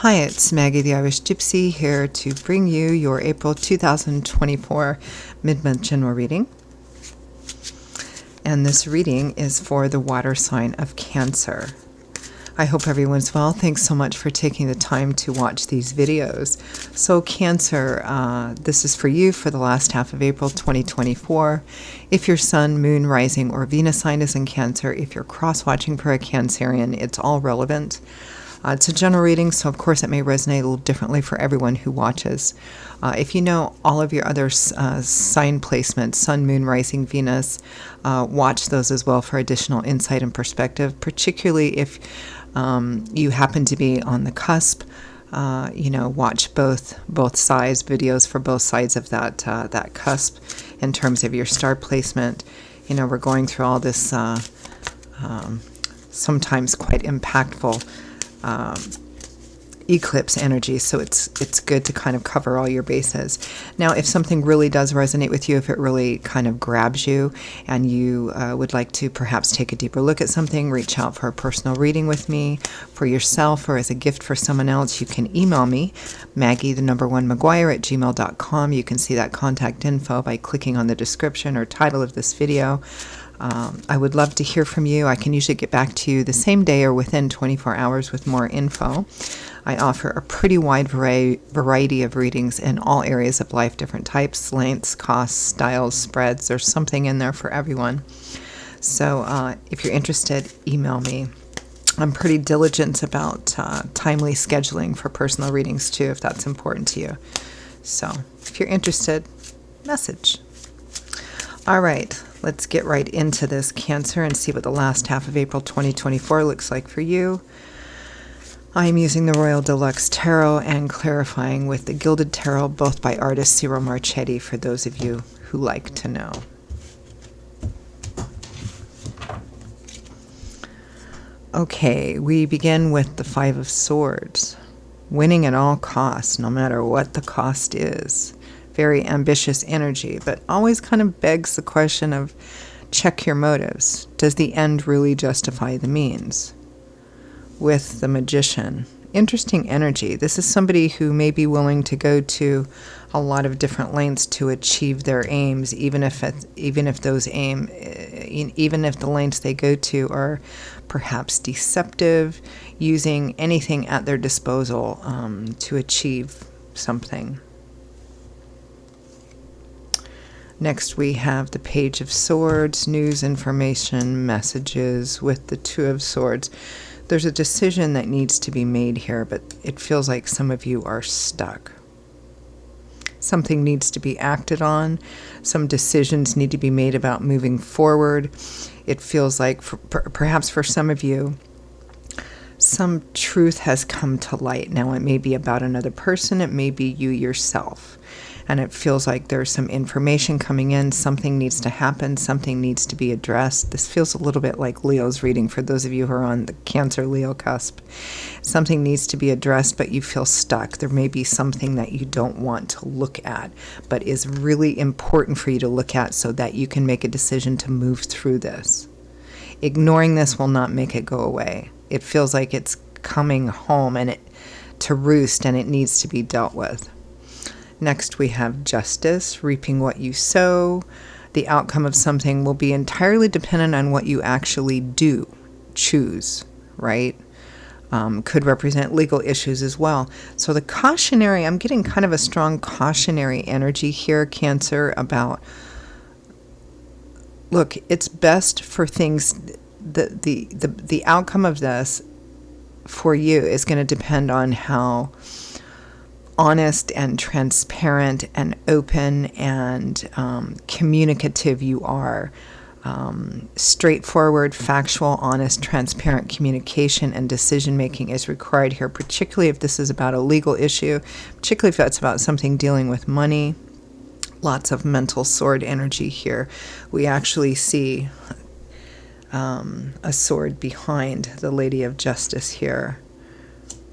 Hi, it's Maggie the Irish Gypsy here to bring you your April 2024 mid-month general reading. And this reading is for the water sign of Cancer. I hope everyone's well. Thanks so much for taking the time to watch these videos. So Cancer, this is for you for the last half of April 2024. If your Sun, Moon, Rising, or Venus sign is in Cancer, if you're cross-watching for a Cancerian, it's all relevant. It's a general reading, so of course it may resonate a little differently for everyone who watches. If you know all of your other sign placements, Sun, Moon, Rising, Venus, watch those as well for additional insight and perspective, particularly if you happen to be on the cusp. Watch both sides, videos for both sides of that cusp in terms of your star placement. We're going through all this sometimes quite impactful eclipse energy, so it's good to kind of cover all your bases. Now, if something really does resonate with you, if it really kind of grabs you and you would like to perhaps take a deeper look at something, reach out for a personal reading with me for yourself or as a gift for someone else, you can email me, Maggie1McGuire@gmail.com. You can see that contact info by clicking on the description or title of this video. I would love to hear from you. I can usually get back to you the same day or within 24 hours with more info. I offer a pretty wide variety of readings in all areas of life, different types, lengths, costs, styles, spreads. There's something in there for everyone. So if you're interested, email me. I'm pretty diligent about timely scheduling for personal readings too, if that's important to you. So if you're interested, message. All right. Let's get right into this, Cancer, and see what the last half of April 2024 looks like for you. I'm using the Royal Deluxe Tarot and clarifying with the Gilded Tarot, both by artist Ciro Marchetti, for those of you who like to know. Okay, we begin with the Five of Swords. Winning at all costs, no matter what the cost is. Very ambitious energy, but always kind of begs the question of check your motives. Does the end really justify the means? With the Magician, interesting energy. This is somebody who may be willing to go to a lot of different lengths to achieve their aims, even if the lengths they go to are perhaps deceptive, using anything at their disposal to achieve something. Next, we have the Page of Swords, news, information, messages with the Two of Swords. There's a decision that needs to be made here, but it feels like some of you are stuck. Something needs to be acted on. Some decisions need to be made about moving forward. It feels like, perhaps for some of you, some truth has come to light. Now, it may be about another person. It may be you yourself. And it feels like there's some information coming in. Something needs to happen. Something needs to be addressed. This feels a little bit like Leo's reading for those of you who are on the Cancer-Leo cusp. Something needs to be addressed, but you feel stuck. There may be something that you don't want to look at, but is really important for you to look at so that you can make a decision to move through this. Ignoring this will not make it go away. It feels like it's coming home to roost, and it needs to be dealt with. Next, we have Justice, reaping what you sow. The outcome of something will be entirely dependent on what you actually choose, right? Could represent legal issues as well. So the cautionary, I'm getting kind of a strong cautionary energy here, Cancer, about, look, it's best for things, the outcome of this for you is going to depend on how honest and transparent and open and communicative you are. Straightforward, factual, honest, transparent communication and decision-making is required here, particularly if this is about a legal issue, particularly if that's about something dealing with money. Lots of mental sword energy here. We actually see a sword behind the Lady of Justice here,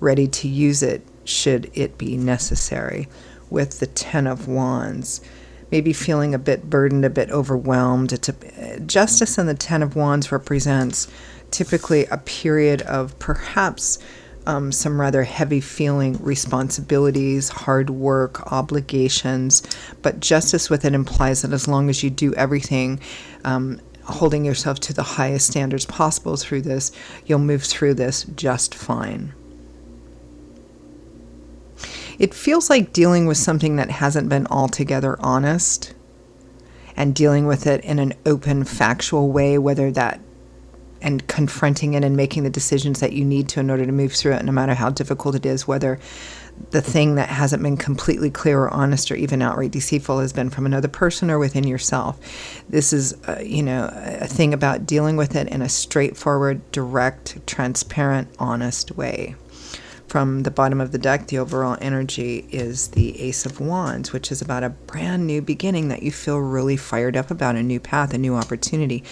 ready to use it should it be necessary, with the Ten of Wands. Maybe feeling a bit burdened, a bit overwhelmed. Justice and the Ten of Wands represents typically a period of perhaps some rather heavy feeling responsibilities, hard work, obligations, but justice with it implies that as long as you do everything, holding yourself to the highest standards possible through this, you'll move through this just fine. It feels like dealing with something that hasn't been altogether honest and dealing with it in an open, factual way, and confronting it and making the decisions that you need to in order to move through it, no matter how difficult it is, whether the thing that hasn't been completely clear or honest or even outright deceitful has been from another person or within yourself. This is, a thing about dealing with it in a straightforward, direct, transparent, honest way. From the bottom of the deck, the overall energy is the Ace of Wands, which is about a brand new beginning that you feel really fired up about, a new path, a new opportunity.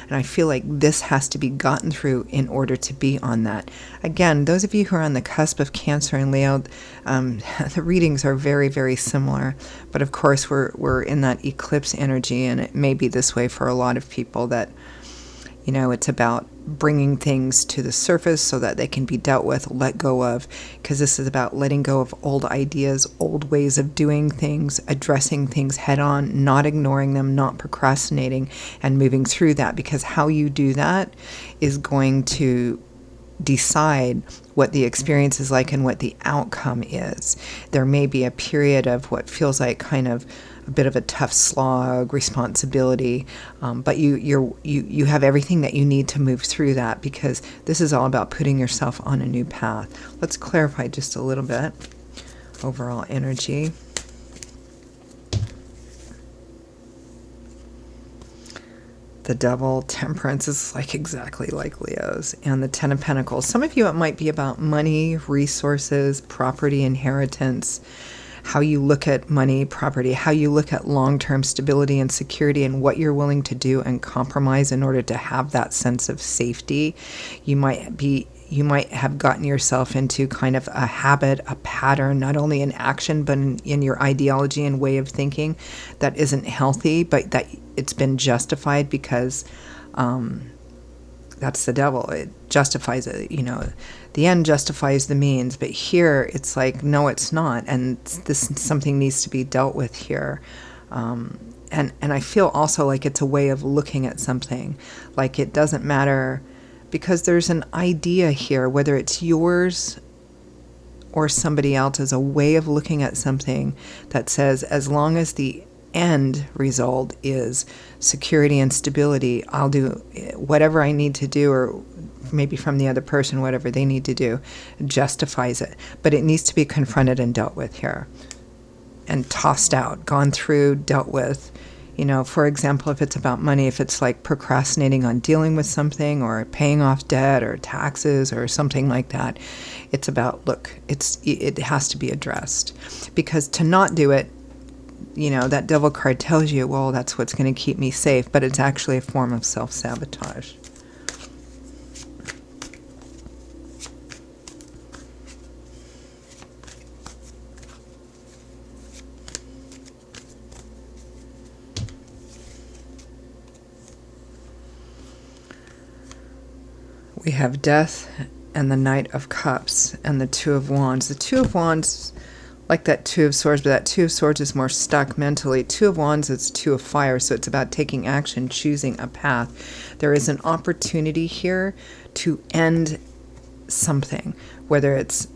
And I feel like this has to be gotten through in order to be on that. Again, those of you who are on the cusp of Cancer and Leo, the readings are very, very similar. But of course, we're in that eclipse energy, and it may be this way for a lot of people that, it's about bringing things to the surface so that they can be dealt with, let go of, because this is about letting go of old ideas, old ways of doing things, addressing things head on, not ignoring them, not procrastinating, and moving through that, because how you do that is going to decide what the experience is like and what the outcome is. There may be a period of what feels like kind of a bit of a tough slog, responsibility, but you have everything that you need to move through that, because this is all about putting yourself on a new path. Let's clarify just a little bit. Overall energy. The Devil, Temperance is exactly like Leo's, and the Ten of Pentacles. Some of you, it might be about money, resources, property, inheritance, how you look at money, property, how you look at long-term stability and security, and what you're willing to do and compromise in order to have that sense of safety. You might have gotten yourself into kind of a habit, a pattern, not only in action, but in your ideology and way of thinking that isn't healthy, but that it's been justified because that's the devil. It justifies it, the end justifies the means. But here it's like, no, it's not. And something needs to be dealt with here. And I feel also like it's a way of looking at something. Like it doesn't matter, because there's an idea here, whether it's yours or somebody else's, a way of looking at something that says, as long as the end result is security and stability, I'll do whatever I need to do, or maybe from the other person, whatever they need to do, justifies it. But it needs to be confronted and dealt with here, and tossed out, gone through, dealt with. For example, if it's about money, if it's like procrastinating on dealing with something or paying off debt or taxes or something like that, it's about, look, it has to be addressed. Because to not do it, that Devil card tells you, well, that's what's going to keep me safe, but it's actually a form of self-sabotage. We have Death and the Knight of Cups and the Two of Wands. The Two of Wands, like that Two of Swords, but that Two of Swords is more stuck mentally. Two of Wands is Two of Fire, so it's about taking action, choosing a path. There is an opportunity here to end something, whether it's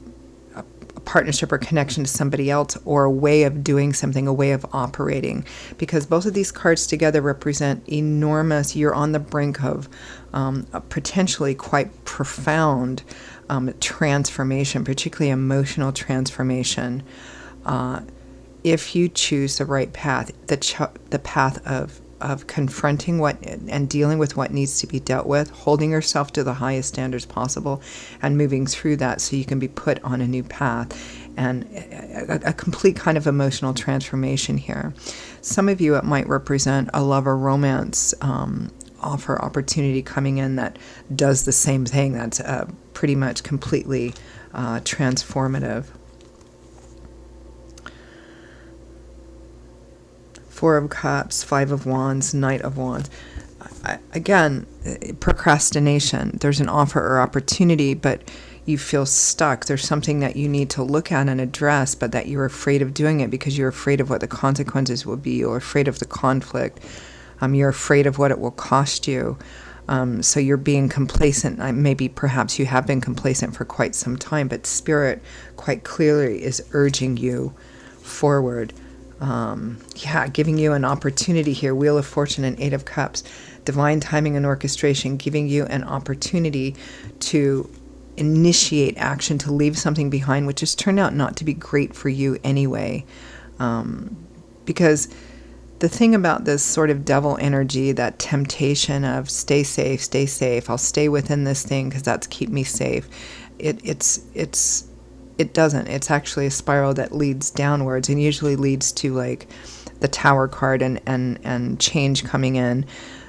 a partnership or connection to somebody else, or a way of doing something, a way of operating. Because both of these cards together represent enormous, you're on the brink of a potentially quite profound transformation, particularly emotional transformation, if you choose the right path, the path of confronting what and dealing with what needs to be dealt with, holding yourself to the highest standards possible, and moving through that so you can be put on a new path, and a complete kind of emotional transformation here. Some of you, it might represent a love or romance offer, opportunity coming in that does the same thing. That's pretty much completely transformative. Four of Cups, Five of Wands, Knight of Wands. Again, procrastination. There's an offer or opportunity, but you feel stuck. There's something that you need to look at and address, but that you're afraid of doing it because you're afraid of what the consequences will be. You're afraid of the conflict. You're afraid of what it will cost you. So you're being complacent. Maybe perhaps you have been complacent for quite some time, but Spirit quite clearly is urging you forward. Giving you an opportunity here. Wheel of Fortune and Eight of Cups. Divine timing and orchestration, giving you an opportunity to initiate action, to leave something behind, which has turned out not to be great for you anyway. Because the thing about this sort of devil energy, that temptation of stay safe, I'll stay within this thing because that's keep me safe. It doesn't. It's actually a spiral that leads downwards and usually leads to like the Tower card and change coming in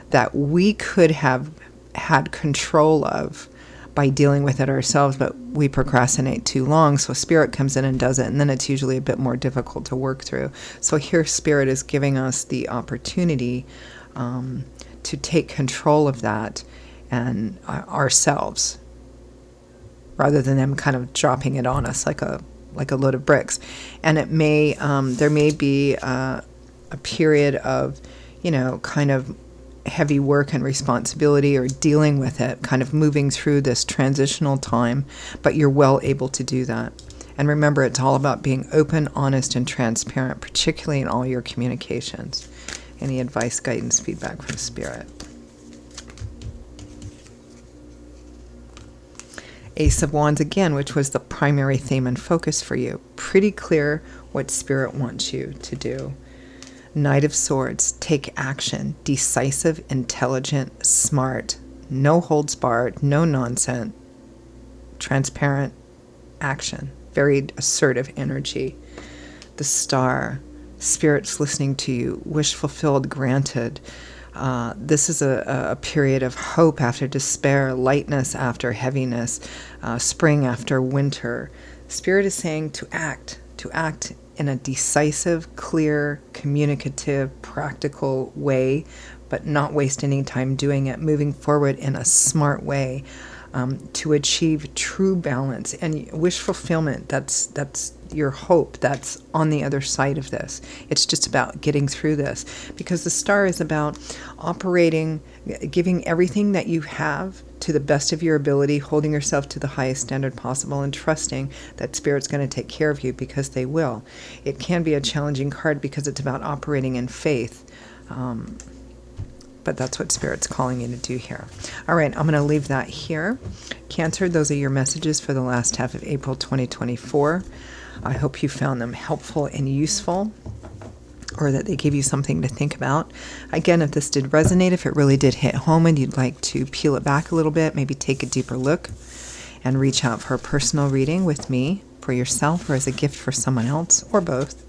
that we could have had control of by dealing with it ourselves, but we procrastinate too long, so Spirit comes in and does it, and then it's usually a bit more difficult to work through. So here Spirit is giving us the opportunity to take control of that and ourselves, rather than them kind of dropping it on us like a load of bricks. And it may there may be a period of, kind of heavy work and responsibility or dealing with it, kind of moving through this transitional time, but you're well able to do that. And remember, it's all about being open, honest, and transparent, particularly in all your communications. Any advice, guidance, feedback from Spirit? Ace of Wands again, which was the primary theme and focus for you. Pretty clear what Spirit wants you to do. Knight of Swords, take action, decisive, intelligent, smart, no holds barred, no nonsense, transparent action, very assertive energy. The Star, Spirit's listening to you, wish fulfilled, granted. This is a period of hope after despair, lightness after heaviness, spring after winter. Spirit is saying to act in a decisive, clear, communicative, practical way, but not waste any time doing it, moving forward in a smart way to achieve true balance and wish fulfillment. That's your hope. That's on the other side of this. It's just about getting through this, because the Star is about operating, giving everything that you have to the best of your ability, holding yourself to the highest standard possible, and trusting that Spirit's going to take care of you, because they will. It can be a challenging card because it's about operating in faith. But that's what Spirit's calling you to do here. All right, I'm going to leave that here. Cancer, those are your messages for the last half of April 2024. I hope you found them helpful and useful, or that they gave you something to think about. Again, if this did resonate, if it really did hit home and you'd like to peel it back a little bit, maybe take a deeper look and reach out for a personal reading with me for yourself or as a gift for someone else, or both,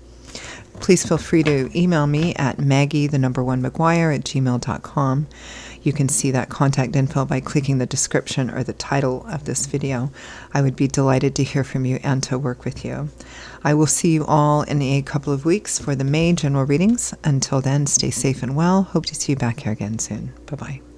please feel free to email me at maggie1mcguire@gmail.com. You can see that contact info by clicking the description or the title of this video. I would be delighted to hear from you and to work with you. I will see you all in a couple of weeks for the May general readings. Until then, stay safe and well. Hope to see you back here again soon. Bye-bye.